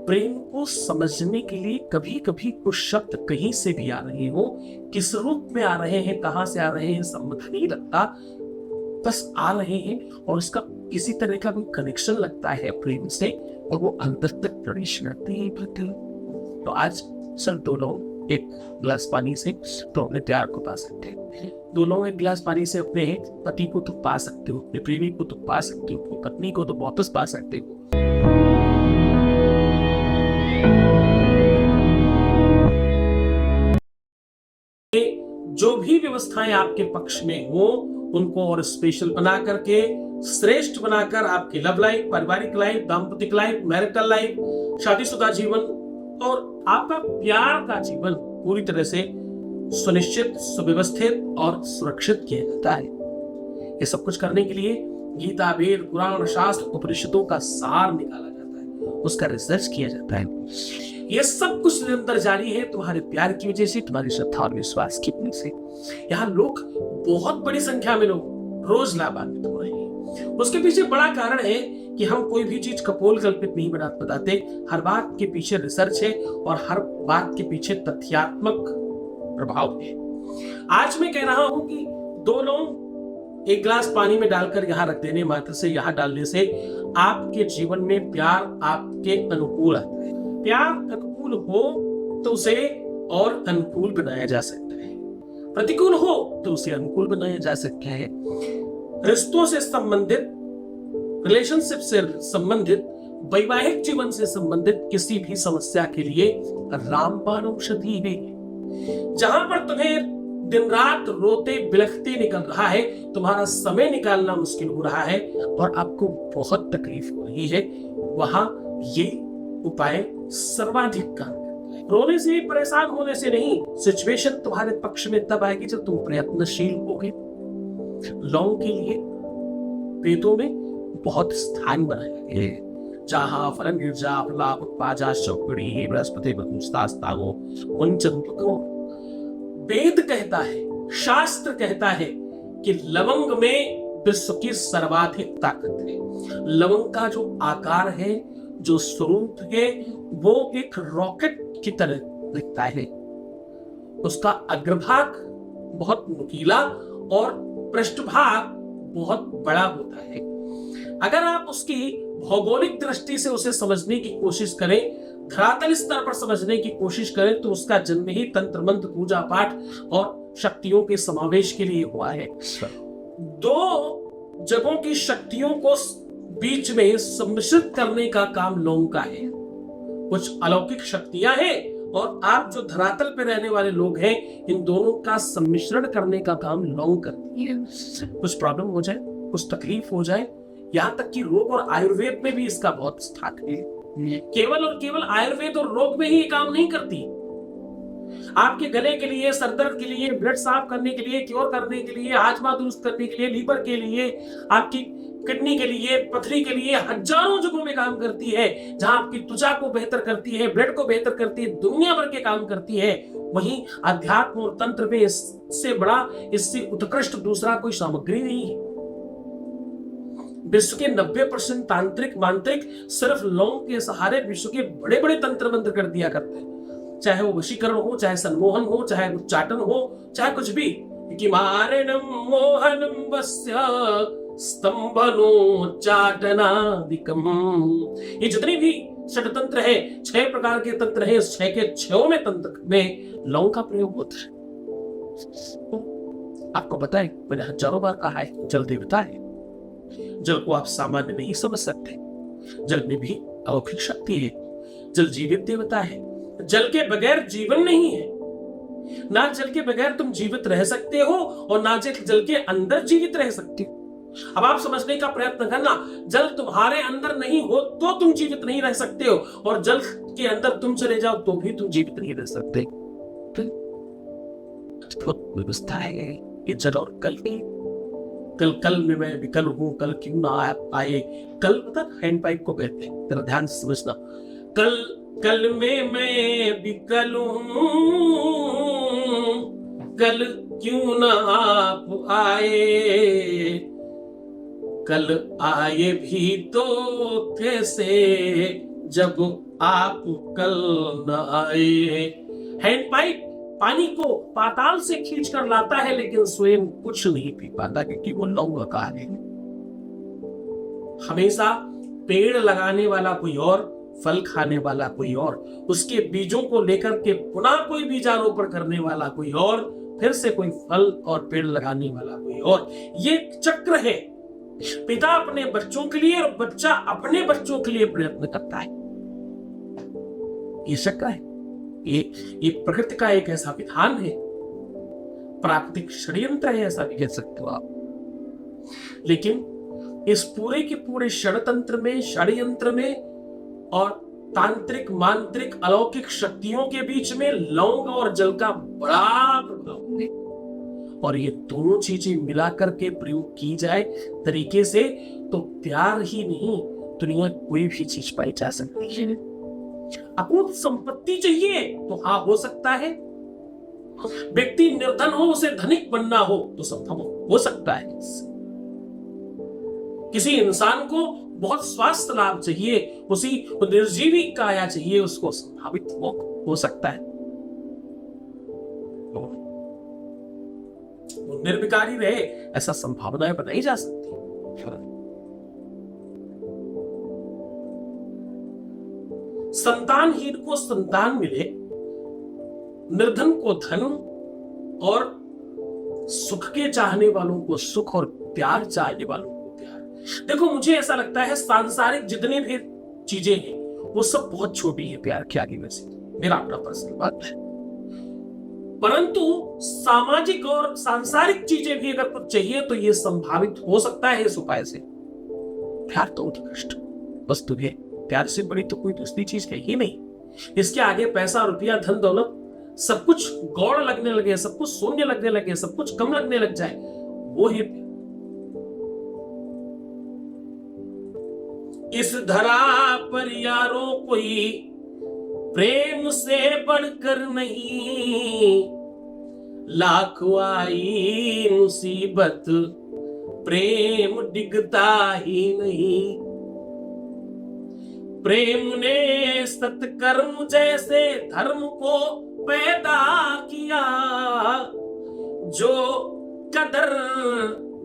प्रेम को समझने के लिए कभी कभी कुछ शब्द कहीं से भी आ रहे हो, किस रूप में आ रहे हैं, कहां से आ रहे हैं समझ नहीं लगता, बस आ रहे हैं और इसका किसी तरह का कोई कनेक्शन लगता है प्रेम से और वो अंदर तक प्रवेश करते हैं। तो आज सर दो लोग एक गिलास पानी से तो अपने प्यार को पा सकते हैं, दो लोग एक गिलास पानी से अपने पति को तो पा सकते हो, अपने प्रेमी को तो पा सकते हो, अपनी पत्नी को तो वापस पा सकते हो। जो भी व्यवस्थाएं आपके पक्ष में हो उनको और स्पेशल बना करके, श्रेष्ठ बनाकर आपकी लव लाइफ, पारिवारिक लाइफ, दाम्पतिक लाइफ, मैरिटल लाइफ, शादीशुदा जीवन और आपका प्यार का जीवन पूरी तरह से सुनिश्चित, सुव्यवस्थित और सुरक्षित किया जाता है। ये सब कुछ करने के लिए गीता, वेद, पुराण, शास्त्र, उपनिषदों का सार निकाला जाता है, उसका रिसर्च किया जाता है। ये सब कुछ निरंतर जारी है तुम्हारे प्यार की वजह से, तुम्हारी श्रद्धा और विश्वास की वजह से। यहाँ लोग, बहुत बड़ी संख्या में लोग रोज लाभान्वित हो रहे हैं। उसके पीछे बड़ा कारण है कि हम कोई भी चीज कपोल कल्पित नहीं बताते। हर बात के पीछे रिसर्च है और हर बात के पीछे तथ्यात्मक प्रभाव है। आज मैं कह रहा हूं कि दो लोग एक गिलास पानी में डालकर यहाँ रख देने मात्र से, यहाँ डालने से आपके जीवन में प्यार आपके अनुकूल आता है। प्यार अनुकूल हो तो उसे और अनुकूल बनाया जा सकता है, प्रतिकूल हो तो उसे अनुकूल बनाया जा सकता है। रिश्तों से संबंधित, रिलेशनशिप से संबंधित, वैवाहिक जीवन से संबंधित किसी भी समस्या के लिए रामबाण औषधि है। जहां पर तुम्हें दिन रात रोते बिलखते निकल रहा है, तुम्हारा समय निकालना मुश्किल हो रहा है और आपको बहुत तकलीफ हो रही है, वहां ये उपाय सर्वाधिक काम करता है। रोने से, परेशान होने से नहीं, सिचुएशन तुम्हारे पक्ष में तब आएगी जब तुम प्रयत्नशील होगे। लौंग के लिए वेदों में बहुत स्थान बनाया गया है, जहां फलन गिरजा फलाप पाजा शौकड़ी बृहस्पति बकुस्तास्तागो उंचंतको। वेद कहता है, शास्त्र कहता है कि लवंग में विश्व की सर्वाधिक ताकत है। लवंग का जो आकार है, जो स्वरूप है, वो एक रॉकेट की तरह दिखता है। उसका अग्रभाग बहुत नुकीला और पृष्ठभाग बहुत बड़ा होता है। अगर आप उसकी भौगोलिक दृष्टि से उसे समझने की कोशिश करें, धरातल स्तर पर समझने की कोशिश करें, तो उसका जन्म ही तंत्र मंत्र, पूजा पाठ और शक्तियों के समावेश के लिए हुआ है। दो जगहों की शक्तियों को बीच में सम्मिश्रित करने का काम लौंग का है। कुछ अलौकिक शक्तियां हैं और आप जो धरातल पे रहने वाले लोग हैं, इन दोनों का सम्मिश्रण करने का काम लौंग करती है। कुछ प्रॉब्लम हो जाए, कुछ तकलीफ हो जाए, यहाँ तक कि रोग और आयुर्वेद में भी इसका बहुत स्थान है। केवल और केवल आयुर्वेद और रोग में ही काम नहीं करती। आपके गले के लिए, सरदर्द के लिए, ब्लड साफ करने के लिए, क्योर करने के लिए, हाजमा दुरुस्त करने के लिए, लीवर के लिए, आपकी किडनी के लिए, पथरी के लिए, हजारों जगहों में काम करती है। जहां आपकी त्वचा को बेहतर करती है, ब्लड को बेहतर करती है, दुनिया भर के काम करती है। वहीं अध्यात्म और तंत्र में इससे बड़ा, इससे उत्कृष्ट दूसरा कोई सामग्री नहीं है। विश्व के 90% तांत्रिक मांत्रिक सिर्फ लौंग के सहारे विश्व के बड़े बड़े तंत्र मंत्र कर दिया करते हैं। चाहे वो वशीकरण हो, चाहे सम्मोहन हो, चाहे उच्चाटन हो, चाहे कुछ भी। कि मारणम मोहनम वस्य स्तंभनोच्चाटनादिकम। ये जितने भी षटतंत्र है, 6 प्रकार के तंत्र है, 6 के 6 में तंत्र में लौंग का प्रयोग होता है। आपको पता है, मैंने हजारों बार कहा है, जल देवता है। जल को आप सामान्य नहीं समझ सकते। जल में भी अलौकिक शक्ति है। जल जीवित देवता है। जल के बगैर जीवन नहीं है। ना जल के बगैर तुम जीवित रह सकते हो और ना जल के अंदर जीवित रह सकते हो। अब आप समझने का प्रयत्न करना, जल तुम्हारे अंदर नहीं हो तो तुम जीवित नहीं रह सकते हो, और जल के अंदर तुम चले जाओ तो भी तुम जीवित नहीं रह सकते। तो व्यवस्था है ये जल और कल की। कल में मैं विकल हूं, कल क्यों ना आए। कल पता हैंड पाइप को कहते हैं, जरा ध्यान से समझना। कल में मैं विकल हूं, कल क्यों ना आप आए। कल आए भी तो कैसे जब आप कल न आए। हैंड पाइप पानी को पाताल से खींच कर लाता है लेकिन स्वयं कुछ नहीं पी पाता क्योंकि वो लौंगकार है। हमेशा पेड़ लगाने वाला कोई और, फल खाने वाला कोई और, उसके बीजों को लेकर के पुनः कोई बीजारोपण करने वाला कोई और, फिर से कोई फल और पेड़ लगाने वाला कोई और। ये चक्र है। पिता अपने बच्चों के लिए और बच्चा अपने बच्चों के लिए प्रयत्न करता है। ये चक्र है। ये प्रकृति का एक ऐसा विधान है, प्राकृतिक षड्यंत्र है, ऐसा भी कह सकते हो आप। लेकिन इस पूरे के पूरे षड्यंत्र में और तांत्रिक मांत्रिक अलौकिक शक्तियों के बीच में लौंग और जल का बड़ा प्रभाव है। और ये दोनों चीजें मिलाकर के प्रयोग की जाए तरीके से तो प्यार ही नहीं, दुनिया कोई भी चीज पाई जा सकती है। आपको संपत्ति चाहिए तो हाँ हो सकता है। व्यक्ति निर्धन हो, उसे धनिक बनना हो तो संभव हो सकता है। किसी इंसान को बहुत स्वास्थ्य लाभ चाहिए, उसी निर्जीवी काया चाहिए, उसको संभावित हो सकता है। वो निर्विकारी रहे, ऐसा संभावनाएं बनाई जा सकती है। संतानहीन को संतान मिले, निर्धन को धन और सुख के चाहने वालों को सुख और प्यार चाहने वालों को प्यार। देखो मुझे ऐसा लगता है सांसारिक जितने भी चीजें हैं वो सब बहुत छोटी है प्यार के आगे, वैसे मेरा अपना पर्सनल बात है। परंतु सामाजिक और सांसारिक चीजें भी अगर कुछ चाहिए तो ये संभावित हो सकता है इस उपाय से। प्यार तो उत्कृष्ट वस्तु है, प्यार से बड़ी तो कोई दूसरी चीज है ही नहीं। इसके आगे पैसा रुपया धन दौलत सब कुछ गौड़ लगने लगे, सब कुछ शून्य लगने लगे, सब कुछ कम लगने लग जाए, वो है प्यार। इस धरा पर यारो कोई प्रेम से बढ़कर नहीं, लाख आई मुसीबत प्रेम डिगता ही नहीं। प्रेम ने सत्कर्म जैसे धर्म को पैदा किया, जो कदर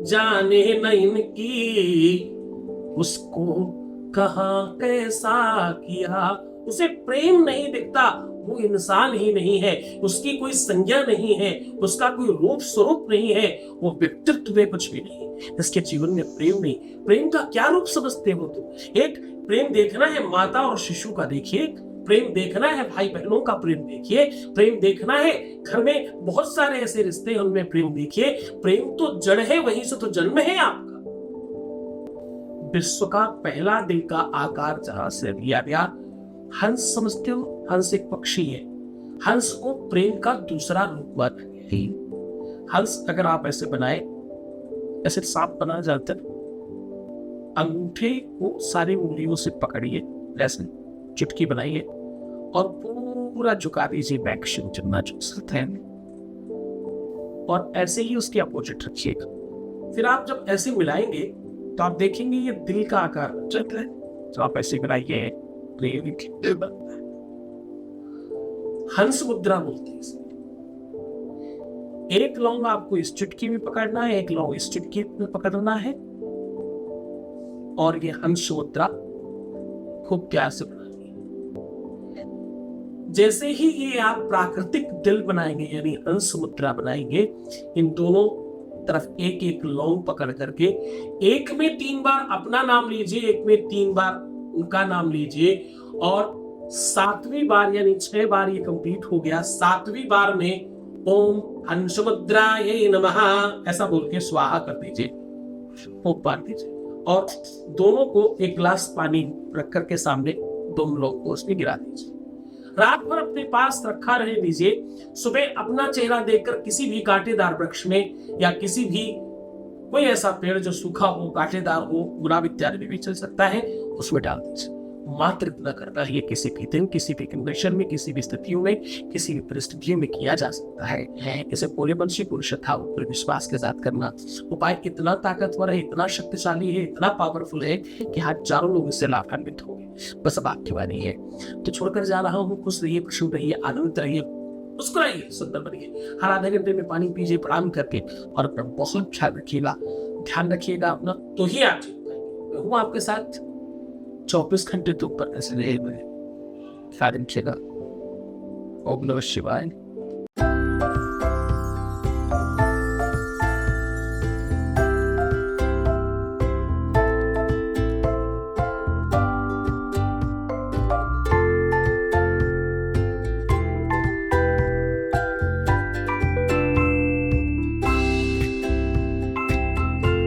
जाने न इनकी उसको कहां कैसा किया। उसे प्रेम नहीं दिखता, वो इंसान ही नहीं है, उसकी कोई संज्ञा नहीं है, उसका कोई रूप स्वरूप नहीं है, वो व्यक्तित्व में कुछ भी नहीं, इसके जीवन में प्रेम नहीं। प्रेम का क्या रूप समझते हो तुम? एक प्रेम देखना है माता और शिशु का, देखिए। प्रेम देखना है भाई बहनों का, प्रेम देखिए। प्रेम देखना है घर में बहुत सारे ऐसे रिश्ते, उनमें प्रेम देखिए। प्रेम तो जड़ है, वहीं से तो जन्म है आपका। विश्व का पहला दिल का आकार जहां से लिया गया, हंस समझते हो? हंस एक पक्षी है, हंस को प्रेम का दूसरा रूप माना। हंस अगर आप ऐसे बनाए, ऐसे सांप बना जाता, अंगूठे को सारी उंगलियों से पकड़िए, ऐसे चुटकी बनाइए और पूरा झुका दीजिए, बैक शुरू चलना है, और ऐसे ही उसके अपोजिट रखिएगा। फिर आप जब ऐसे मिलाएंगे तो आप देखेंगे ये दिल का आकार बन जाता है। तो आप ऐसे बनाइए, हंस मुद्रा बोलते हैं इसे। एक लौंग आपको इस चुटकी में पकड़ना है, एक लौंग इस चुटकी में पकड़ना है, और ये हंस मुद्रा खूब प्यार से बनानी है। जैसे ही ये आप प्राकृतिक दिल बनाएंगे, यानी हंस मुद्रा बनाएंगे, इन दोनों तरफ एक एक लौंग पकड़ करके एक में 3 बार अपना नाम लीजिए, एक में 3 बार उनका नाम लीजिए, और 7वीं बार यानी 6 बार ये कंप्लीट हो गया। 7वीं बार में ओम हंसमुद्राय नमः ऐसा बोल के स्वाहा कर दीजिए, फूंक मार दीजिए, और दोनों को एक गिलास पानी रख करके सामने दोनों लोग को उसमें गिरा दीजिए। रात भर अपने पास रखा रहने दीजिए। सुबह अपना चेहरा देखकर किसी भी कांटेदार वृक्ष में या किसी भी कोई ऐसा पेड़ जो सूखा हो, कांटेदार हो, गुलाब इत्यादि में भी चल सकता है, उसमें डाल दीजिए। मात्र इतना करना है, किसी भी दिन, किसी भी कंडीशन में, किसी भी स्थितियों में, किसी भी परिस्थितियों में किया जा सकता है। इसे पूरे मन से, पूरी श्रद्धा और पूरे विश्वास के साथ करना। उपाय इतना ताकतवर है, इतना शक्तिशाली है, इतना पावरफुल है कि हजारों लोग इससे लाभान्वित होंगे। बस अब आपकी बारी है। तो छोड़कर जा रहा हूँ। खुश रहिए, प्रसन्न रहिए, आनंदित रहिए, मुस्कुराइए, सुंदर बनिए। हर आधे घंटे में पानी पीजिए प्रणाम करके, और अपना बहुत ध्यान रखिएगा अपना, तो ही आप जीत पाएंगे। मैं हूँ आपके साथ 24 घंटे तो ऊपर ऐसे रहे हुए। ओम नमः शिवाय।